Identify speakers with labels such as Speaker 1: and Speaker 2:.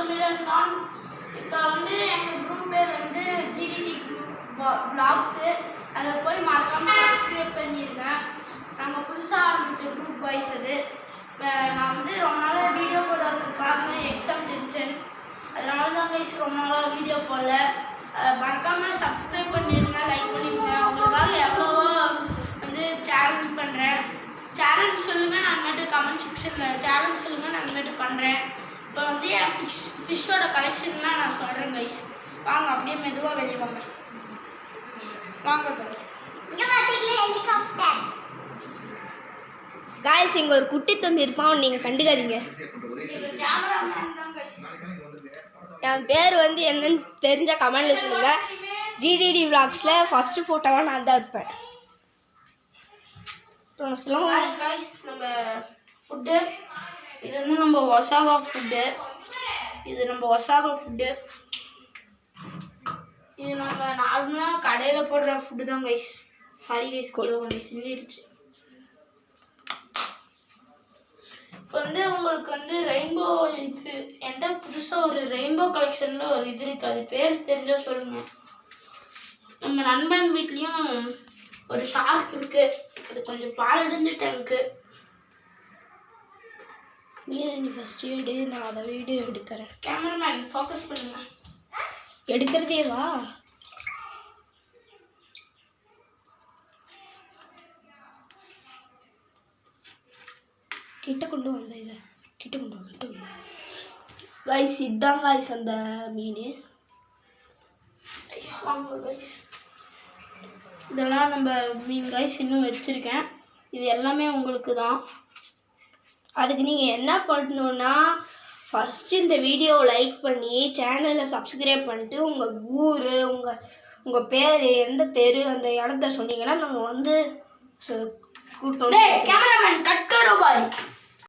Speaker 1: தமிழன் தான். இப்போ வந்து எங்கள் குரூப் பேர் வந்து ஜிடிடி வ்ளாக்ஸு. அதில் போய் மறக்காமல் சப்ஸ்கிரைப் பண்ணியிருக்கேன். நாங்கள் புதுசாக ஆரம்பித்த குரூப் பாய்ஸ் அது. நான் வந்து ரொம்ப நாளாக வீடியோ போடுறதுக்கு காரணம் எக்ஸாம் டென்ஷன். அதனால தான் கைஸ் ரொம்ப நாளாக வீடியோ போடல. மறக்காமல் சப்ஸ்கிரைப் பண்ணிடுங்க, லைக் பண்ணிடுங்க. உங்களுக்காக எவ்வளவோ வந்து சேலஞ்ச் பண்ணுறேன். சேலஞ்ச் சொல்லுங்கள், நான் இனிமேட்டு கமெண்ட் செக்ஷனில் சேலஞ்ச் சொல்லுங்கள், நான் இனிமேட்டு பண்ணுறேன். இப்போ வந்து என் ஃபிஷ்ஷோட கலெக்ஷன்லாம் நான் சொல்கிறேன் கைஸ். வாங்க அப்படியே மெதுவாக வெளியே வாங்க. வாங்க கைஸ்.
Speaker 2: காய்ஸ் இங்கே ஒரு குட்டி தம்பி இருப்பான், நீங்கள் கண்டுக்காதீங்க. என் பேர் வந்து என்னன்னு தெரிஞ்ச கமெண்ட்ல சொல்லுங்க. ஜிடிடி வ்ளாக்ஸில் ஃபஸ்ட்டு ஃபோட்டோவாக நான் தான் இருப்பேன்.
Speaker 1: நம்ம ஃபுட்டு இது வந்து நம்ம ஒசாகா ஃபுட்டு. இது நம்ம நார்மலாக கடையில் போடுற ஃபுட்டு தான் கைஸ். சாரி கைஸ், கொஞ்சம் சிந்திருச்சு. இப்போ வந்து உங்களுக்கு வந்து ரெயின்போ இது என்கிட்ட புதுசாக ஒரு ரெயின்போ கலெக்ஷனில் ஒரு இது இருக்குது. அது பேர் தெரிஞ்சால் சொல்லுங்கள். நம்ம நண்பன் வீட்லேயும் ஒரு ஷார்க் இருக்குது. அது கொஞ்சம் பாலடைஞ்ச டேங்க்கு.
Speaker 2: நீ ஃபஸ்ட்டு எடு, நான் அதை வீடியோ எடுக்கிறேன்.
Speaker 1: கேமராமேன் ஃபோக்கஸ் பண்ணுங்க.
Speaker 2: எடுக்கிறதே வா. கிட்ட கொண்டு வந்த இதை கிட்ட கொண்டு கைஸ். இதுதான் கைஸ் அந்த மீன்.
Speaker 1: இதெல்லாம் நம்ம மீன் கைஸ் இன்னும் வச்சுருக்கேன். இது எல்லாமே உங்களுக்கு தான்.
Speaker 2: அதுக்கு நீங்கள் என்ன பண்ணணுன்னா ஃபஸ்ட்டு இந்த வீடியோவை லைக் பண்ணி சேனலை சப்ஸ்கிரைப் பண்ணிட்டு உங்கள் ஊர் உங்கள் பேர் எந்த தெரு அந்த இடத்த சொன்னீங்கன்னா நாங்கள் வந்து கூப்பிட்டோம்.
Speaker 1: கேமராமேன் கட் கரோ பாய்.